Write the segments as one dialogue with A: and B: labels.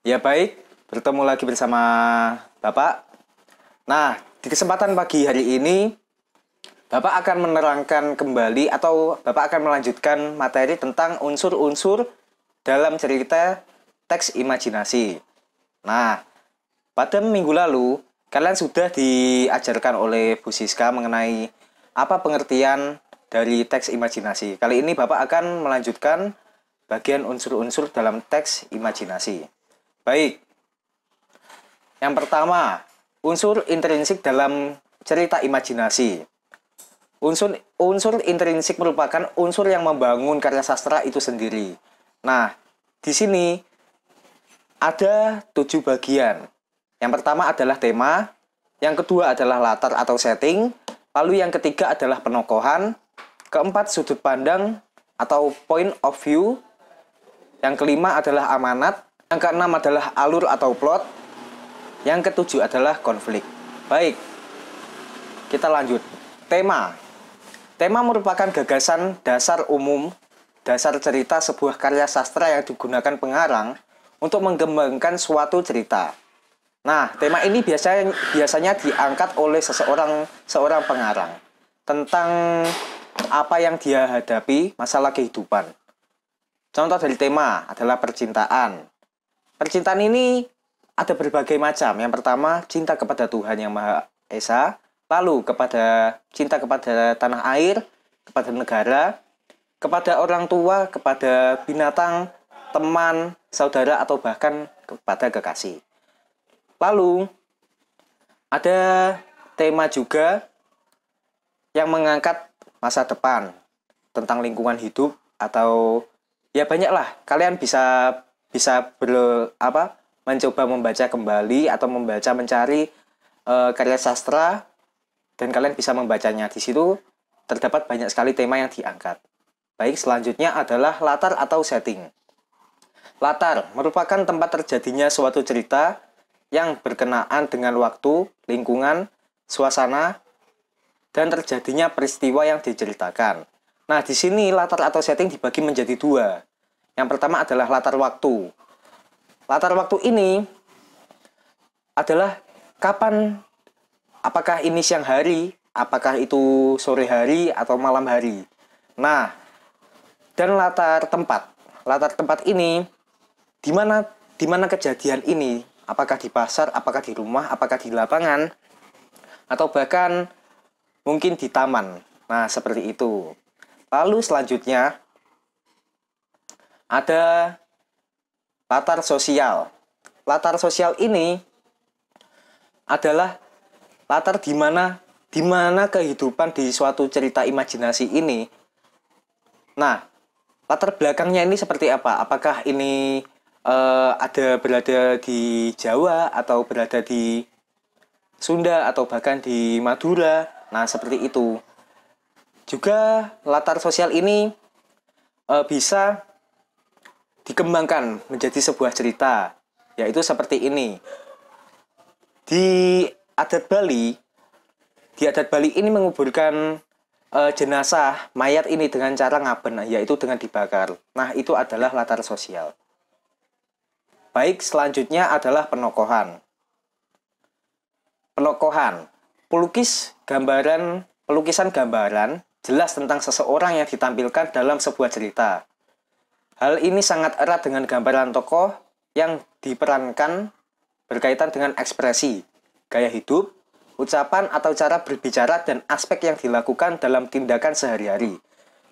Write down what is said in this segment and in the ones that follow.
A: Ya baik, bertemu lagi bersama Bapak. Nah, di kesempatan pagi hari ini, Bapak akan menerangkan kembali atau Bapak akan melanjutkan materi tentang unsur-unsur dalam cerita teks imajinasi. Nah, pada minggu lalu, kalian sudah diajarkan oleh Bu Siska mengenai apa pengertian dari teks imajinasi. Kali ini Bapak akan melanjutkan bagian unsur-unsur dalam teks imajinasi. Baik, yang pertama, unsur intrinsik dalam cerita imajinasi. Unsur intrinsik merupakan unsur yang membangun karya sastra itu sendiri. Nah, di sini ada 7 bagian. Yang pertama adalah tema, yang kedua adalah latar atau setting, lalu yang ketiga adalah penokohan, keempat sudut pandang atau point of view, yang kelima adalah amanat, yang keenam adalah alur atau plot, yang ketujuh adalah konflik. Baik, kita lanjut. Tema. Tema merupakan gagasan dasar umum, dasar cerita sebuah karya sastra yang digunakan pengarang untuk mengembangkan suatu cerita. Nah, tema ini biasanya diangkat oleh seorang pengarang tentang apa yang dia hadapi, masalah kehidupan. Contoh dari tema adalah percintaan. Percintaan ini ada berbagai macam. Yang pertama, cinta kepada Tuhan Yang Maha Esa, lalu cinta kepada tanah air, kepada negara, kepada orang tua, kepada binatang, teman, saudara, atau bahkan kepada kekasih. Lalu, ada tema juga yang mengangkat masa depan, tentang lingkungan hidup, atau ya banyaklah. Kalian bisa mencoba membaca kembali atau mencari karya sastra dan kalian bisa membacanya. Di situ terdapat banyak sekali tema yang diangkat. Baik, selanjutnya adalah latar atau setting. Latar merupakan tempat terjadinya suatu cerita yang berkenaan dengan waktu, lingkungan, suasana, dan terjadinya peristiwa yang diceritakan. Nah, di sini latar atau setting dibagi menjadi 2. Yang pertama adalah latar waktu. Latar waktu ini adalah kapan, apakah ini siang hari, apakah itu sore hari, atau malam hari. Nah, dan latar tempat. Latar tempat ini, di mana kejadian ini, apakah di pasar, apakah di rumah, apakah di lapangan, atau bahkan mungkin di taman. Nah, seperti itu. Lalu selanjutnya, ada latar sosial. Latar sosial ini adalah latar di mana kehidupan di suatu cerita imajinasi ini. Nah, latar belakangnya ini seperti apa? Apakah ini berada di Jawa atau berada di Sunda atau bahkan di Madura? Nah, seperti itu. Juga latar sosial ini bisa dikembangkan menjadi sebuah cerita, yaitu seperti ini. Di adat Bali ini menguburkan jenazah mayat ini dengan cara ngaben, yaitu dengan dibakar. Nah, itu adalah latar sosial. Baik, selanjutnya adalah penokohan. Penokohan, pelukisan gambaran jelas tentang seseorang yang ditampilkan dalam sebuah cerita. Hal ini sangat erat dengan gambaran tokoh yang diperankan berkaitan dengan ekspresi, gaya hidup, ucapan atau cara berbicara, dan aspek yang dilakukan dalam tindakan sehari-hari.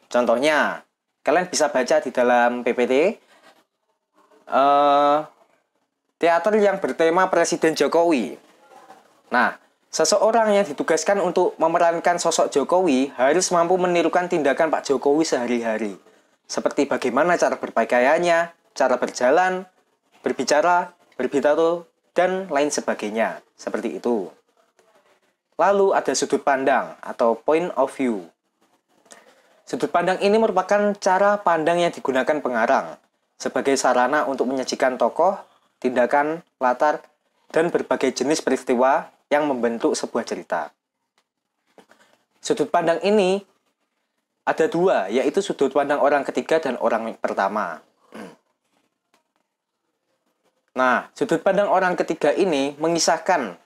A: Contohnya, kalian bisa baca di dalam PPT, teater yang bertema Presiden Jokowi. Nah, seseorang yang ditugaskan untuk memerankan sosok Jokowi harus mampu menirukan tindakan Pak Jokowi sehari-hari. Seperti bagaimana cara berpakaiannya, cara berjalan, berbicara, berbicara, dan lain sebagainya. Seperti itu. Lalu ada sudut pandang atau point of view. Sudut pandang ini merupakan cara pandang yang digunakan pengarang sebagai sarana untuk menyajikan tokoh, tindakan, latar, dan berbagai jenis peristiwa yang membentuk sebuah cerita. Sudut pandang ini ada 2, yaitu sudut pandang orang ketiga dan orang pertama. Nah, sudut pandang orang ketiga ini mengisahkan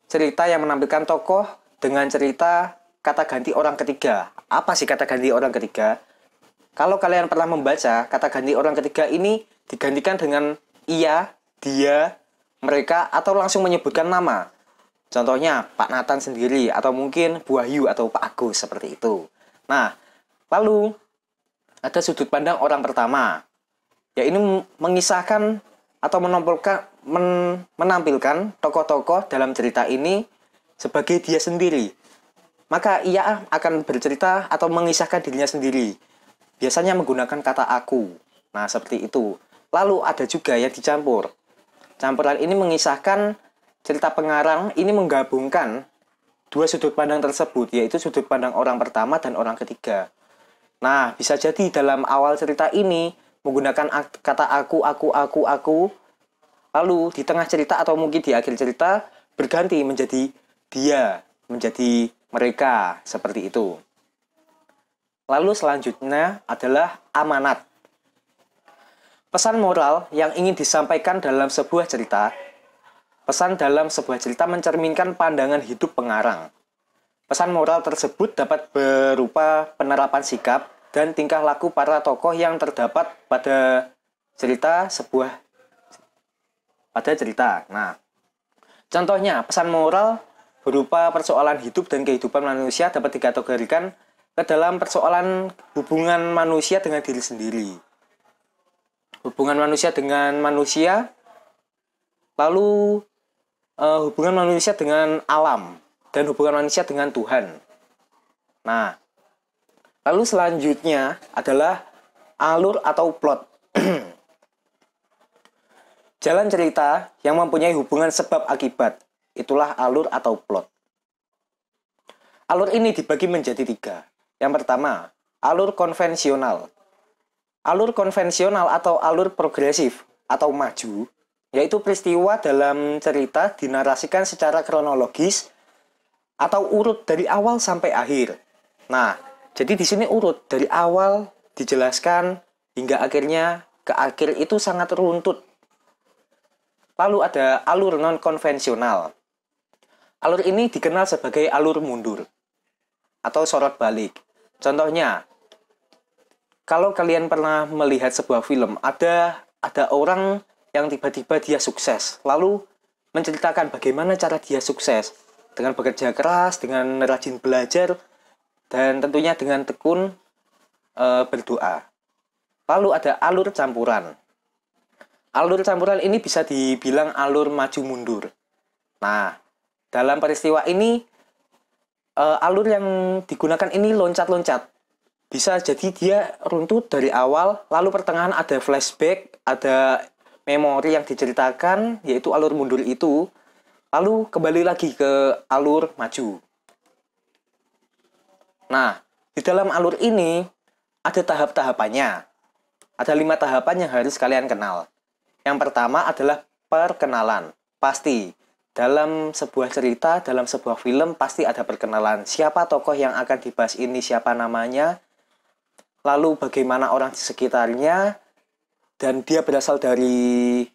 A: cerita yang menampilkan tokoh dengan cerita kata ganti orang ketiga. Apa sih kata ganti orang ketiga? Kalau kalian pernah membaca, kata ganti orang ketiga ini digantikan dengan ia, dia, mereka, atau langsung menyebutkan nama. Contohnya Pak Nathan sendiri, atau mungkin Bu Wahyu atau Pak Agus, seperti itu. Nah, lalu ada sudut pandang orang pertama, yaitu mengisahkan atau menampilkan tokoh-tokoh dalam cerita ini sebagai dia sendiri. Maka ia akan bercerita atau mengisahkan dirinya sendiri. Biasanya menggunakan kata aku. Nah, seperti itu. Lalu ada juga yang dicampur. Campuran ini mengisahkan cerita pengarang ini menggabungkan dua sudut pandang tersebut, yaitu sudut pandang orang pertama dan orang ketiga. Nah, bisa jadi dalam awal cerita ini menggunakan kata aku. Lalu di tengah cerita atau mungkin di akhir cerita berganti menjadi dia, menjadi mereka, seperti itu. Lalu selanjutnya adalah amanat. Pesan moral yang ingin disampaikan dalam sebuah cerita. Pesan dalam sebuah cerita mencerminkan pandangan hidup pengarang. Pesan moral tersebut dapat berupa penerapan sikap dan tingkah laku para tokoh yang terdapat pada cerita. Nah, contohnya pesan moral berupa persoalan hidup dan kehidupan manusia dapat dikategorikan ke dalam persoalan hubungan manusia dengan diri sendiri, hubungan manusia dengan manusia, lalu hubungan manusia dengan alam, dan hubungan manusia dengan Tuhan. Nah, lalu selanjutnya adalah alur atau plot. Jalan cerita yang mempunyai hubungan sebab akibat, itulah alur atau plot. Alur ini dibagi menjadi 3. Yang pertama, alur konvensional. Alur konvensional atau alur progresif atau maju, yaitu peristiwa dalam cerita dinarasikan secara kronologis atau urut dari awal sampai akhir. Nah, jadi di sini urut dari awal dijelaskan hingga akhirnya ke akhir itu sangat runtut. Lalu ada alur non-konvensional. Alur ini dikenal sebagai alur mundur atau sorot balik. Contohnya, kalau kalian pernah melihat sebuah film, ada orang yang tiba-tiba dia sukses, lalu menceritakan bagaimana cara dia sukses dengan bekerja keras, dengan rajin belajar, dan tentunya dengan tekun berdoa. Lalu ada alur campuran. Alur campuran ini bisa dibilang alur maju mundur. Nah, dalam peristiwa ini alur yang digunakan ini loncat-loncat. Bisa jadi dia runtut dari awal, lalu pertengahan ada flashback, ada memori yang diceritakan, yaitu alur mundur itu, lalu kembali lagi ke alur maju. Nah, di dalam alur ini ada tahap-tahapannya. Ada 5 tahapan yang harus kalian kenal. Yang pertama adalah perkenalan. Pasti, dalam sebuah cerita, dalam sebuah film, pasti ada perkenalan. Siapa tokoh yang akan dibahas ini, siapa namanya, lalu bagaimana orang di sekitarnya, dan dia berasal dari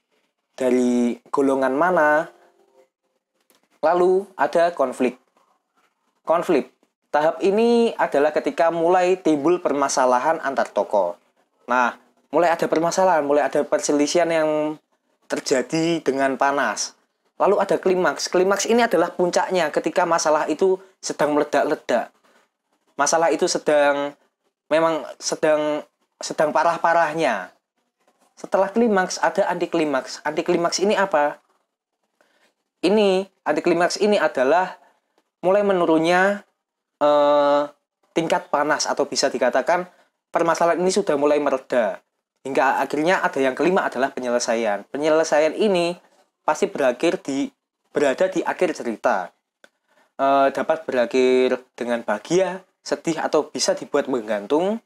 A: golongan mana. Lalu ada konflik. Tahap ini adalah ketika mulai timbul permasalahan antar tokoh. Nah, mulai ada permasalahan, mulai ada perselisihan yang terjadi dengan panas. Lalu ada klimaks. Klimaks ini adalah puncaknya ketika masalah itu sedang meledak-ledak. Masalah itu sedang parah-parahnya. Setelah klimaks ada antiklimaks. Antiklimaks ini apa? Antiklimaks ini adalah mulai menurunnya tingkat panas, atau bisa dikatakan permasalahan ini sudah mulai mereda. Hingga akhirnya ada yang kelima adalah penyelesaian. Penyelesaian ini pasti berada di akhir cerita. Dapat berakhir dengan bahagia, sedih, atau bisa dibuat menggantung,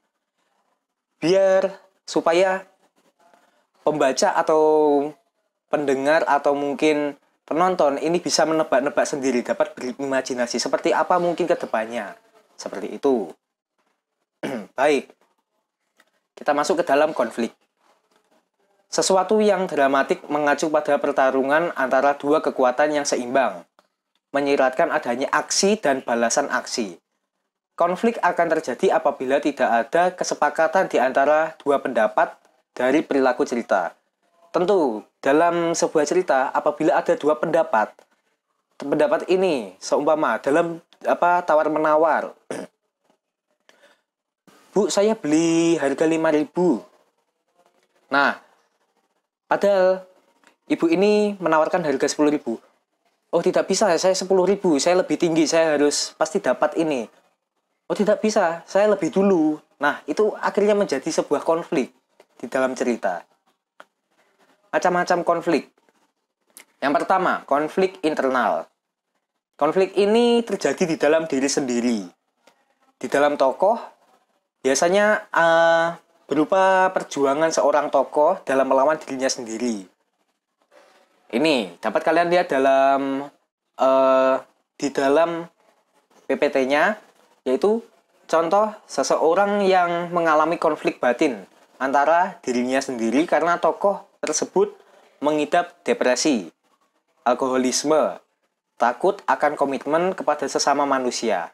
A: supaya pembaca atau pendengar atau mungkin penonton ini bisa menebak-nebak sendiri, dapat berimajinasi seperti apa mungkin ke depannya. Seperti itu. Baik. Kita masuk ke dalam konflik. Sesuatu yang dramatik mengacu pada pertarungan antara dua kekuatan yang seimbang, menyiratkan adanya aksi dan balasan aksi. Konflik akan terjadi apabila tidak ada kesepakatan di antara dua pendapat dari perilaku cerita. Tentu, dalam sebuah cerita, apabila ada dua pendapat, pendapat ini seumpama dalam tawar-menawar. Bu, saya beli harga 5.000. Nah, padahal ibu ini menawarkan harga 10.000. Oh, tidak bisa, saya 10.000, saya lebih tinggi, saya harus pasti dapat ini. Oh, tidak bisa, saya lebih dulu. Nah, itu akhirnya menjadi sebuah konflik di dalam cerita. Macam-macam konflik. Yang pertama, konflik internal. Konflik ini terjadi di dalam diri sendiri. Di dalam tokoh, biasanya berupa perjuangan seorang tokoh dalam melawan dirinya sendiri. Ini dapat kalian lihat dalam di dalam PPT-nya, yaitu contoh seseorang yang mengalami konflik batin antara dirinya sendiri karena tokoh tersebut mengidap depresi, alkoholisme, takut akan komitmen kepada sesama manusia.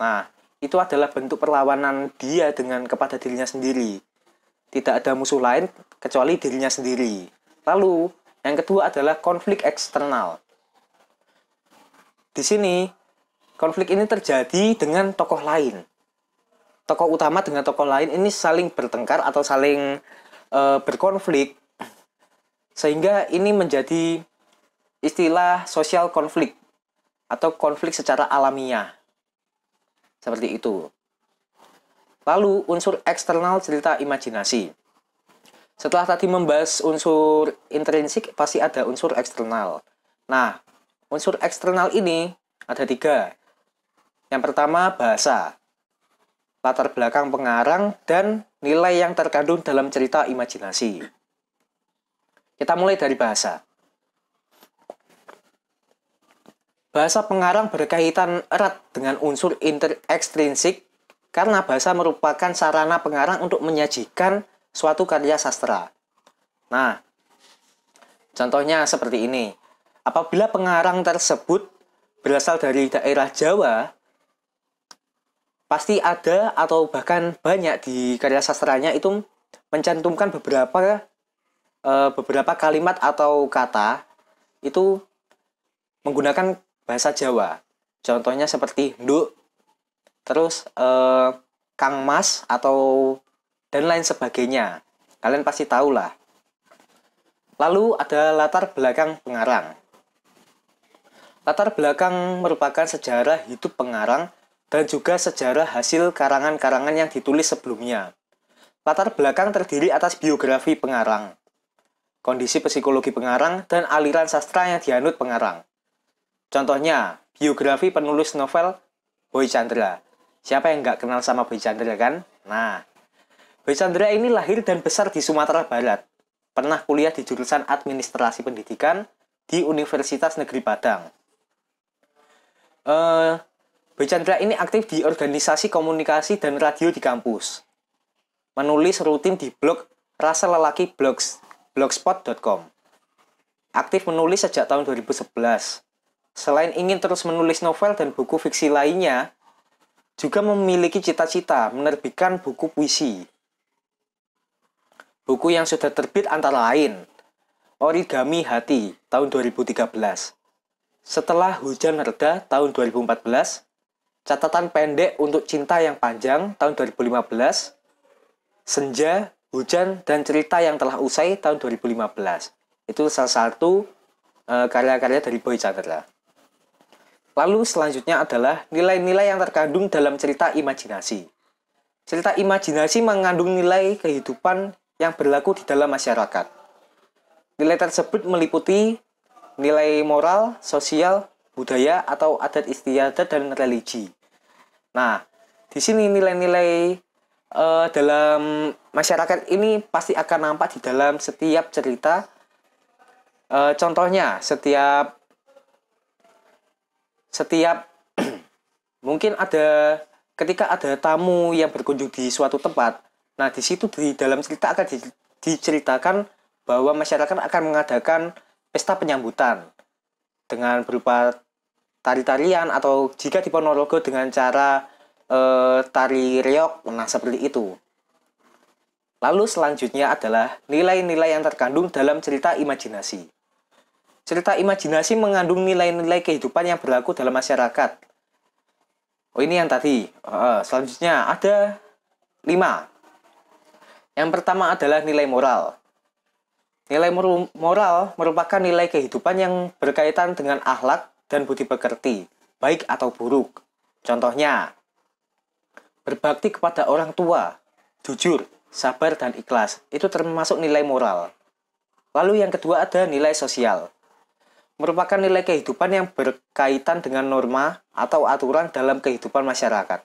A: Nah, itu adalah bentuk perlawanan dia kepada dirinya sendiri. Tidak ada musuh lain kecuali dirinya sendiri. Lalu, yang kedua adalah konflik eksternal. Di sini, konflik ini terjadi dengan tokoh lain. Tokoh utama dengan tokoh lain ini saling bertengkar atau saling berkonflik, sehingga ini menjadi istilah sosial konflik atau konflik secara alamiah. Seperti itu. Lalu unsur eksternal cerita imajinasi. Setelah tadi membahas unsur intrinsik, pasti ada unsur eksternal. Nah, unsur eksternal ini ada 3. Yang pertama, bahasa, latar belakang pengarang, dan nilai yang terkandung dalam cerita imajinasi. Kita mulai dari bahasa. Bahasa pengarang berkaitan erat dengan unsur ekstrinsik karena bahasa merupakan sarana pengarang untuk menyajikan suatu karya sastra. Nah, contohnya seperti ini. Apabila pengarang tersebut berasal dari daerah Jawa, pasti ada atau bahkan banyak di karya sastranya itu mencantumkan beberapa kalimat atau kata itu menggunakan bahasa Jawa. Contohnya seperti nduk, terus Kang Mas atau dan lain sebagainya. Kalian pasti tahu lah. Lalu ada latar belakang pengarang. Latar belakang merupakan sejarah hidup pengarang dan juga sejarah hasil karangan-karangan yang ditulis sebelumnya. Latar belakang terdiri atas biografi pengarang, kondisi psikologi pengarang, dan aliran sastra yang dianut pengarang. Contohnya, biografi penulis novel Boy Chandra. Siapa yang nggak kenal sama Boy Chandra kan? Nah, Boy Chandra ini lahir dan besar di Sumatera Barat. Pernah kuliah di jurusan Administrasi Pendidikan di Universitas Negeri Padang. Boy Chandra ini aktif di organisasi komunikasi dan radio di kampus. Menulis rutin di blog Rasa Lelaki blogspot.com. Aktif menulis sejak tahun 2011. Selain ingin terus menulis novel dan buku fiksi lainnya, juga memiliki cita-cita menerbitkan buku puisi. Buku yang sudah terbit antara lain Origami Hati tahun 2013. Setelah Hujan Reda tahun 2014, Catatan Pendek untuk Cinta yang Panjang tahun 2015, Senja, Hujan, dan Cerita yang Telah Usai tahun 2015. Itu salah satu karya-karya dari Boy Chandra. Lalu selanjutnya adalah nilai-nilai yang terkandung dalam cerita imajinasi. Cerita imajinasi mengandung nilai kehidupan yang berlaku di dalam masyarakat. Nilai tersebut meliputi nilai moral, sosial, budaya, atau adat istiadat, dan religi. Nah, di sini nilai-nilai dalam masyarakat ini pasti akan nampak di dalam setiap cerita. Contohnya, setiap mungkin ada ketika ada tamu yang berkunjung di suatu tempat. Nah, di situ di dalam cerita akan diceritakan bahwa masyarakat akan mengadakan pesta penyambutan dengan berupa tari-tarian atau jika di Ponorogo dengan cara tari reog, nah seperti itu. Lalu selanjutnya adalah nilai-nilai yang terkandung dalam cerita imajinasi. Cerita imajinasi mengandung nilai-nilai kehidupan yang berlaku dalam masyarakat. Oh, ini yang tadi. Selanjutnya ada 5. Yang pertama adalah nilai moral. Nilai moral merupakan nilai kehidupan yang berkaitan dengan akhlak dan budi pekerti, baik atau buruk. Contohnya, berbakti kepada orang tua, jujur, sabar, dan ikhlas. Itu termasuk nilai moral. Lalu yang kedua ada nilai sosial. Merupakan nilai kehidupan yang berkaitan dengan norma atau aturan dalam kehidupan masyarakat.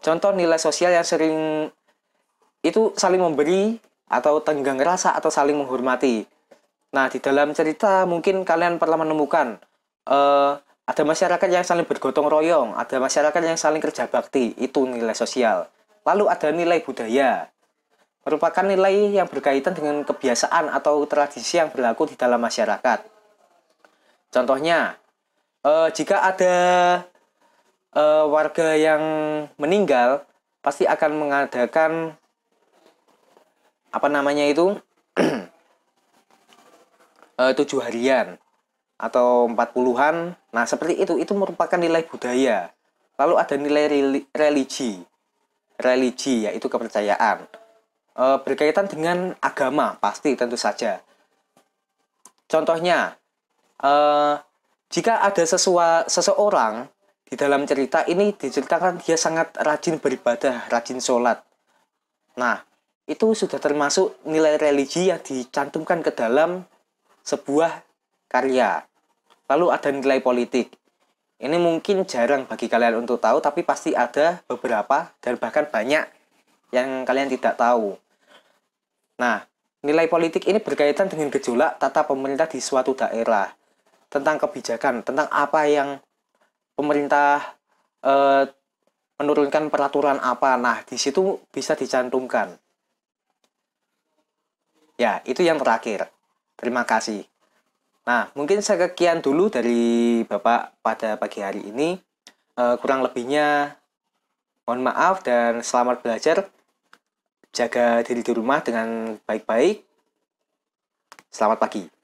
A: Contoh nilai sosial yang sering itu saling memberi atau tenggang rasa atau saling menghormati. Nah, di dalam cerita mungkin kalian pernah menemukan ada masyarakat yang saling bergotong royong, ada masyarakat yang saling kerja bakti, itu nilai sosial. Lalu ada nilai budaya, merupakan nilai yang berkaitan dengan kebiasaan atau tradisi yang berlaku di dalam masyarakat. Contohnya, jika ada warga yang meninggal, pasti akan mengadakan 7 harian atau 40-an. Nah, seperti itu merupakan nilai budaya. Lalu ada nilai religi, yaitu kepercayaan. Berkaitan dengan agama, pasti tentu saja. Contohnya, jika ada seseorang di dalam cerita ini diceritakan dia sangat rajin beribadah, rajin sholat. Nah, itu sudah termasuk nilai religi yang dicantumkan ke dalam sebuah karya. Lalu ada nilai politik. Ini mungkin jarang bagi kalian untuk tahu, tapi pasti ada beberapa dan bahkan banyak yang kalian tidak tahu. Nah, nilai politik ini berkaitan dengan gejolak tata pemerintah di suatu daerah. Tentang kebijakan, tentang apa yang pemerintah menurunkan peraturan apa. Nah, di situ bisa dicantumkan. Ya, itu yang terakhir. Terima kasih. Nah, mungkin sekian dulu dari Bapak pada pagi hari ini. Kurang lebihnya mohon maaf dan selamat belajar. Jaga diri di rumah dengan baik-baik. Selamat pagi.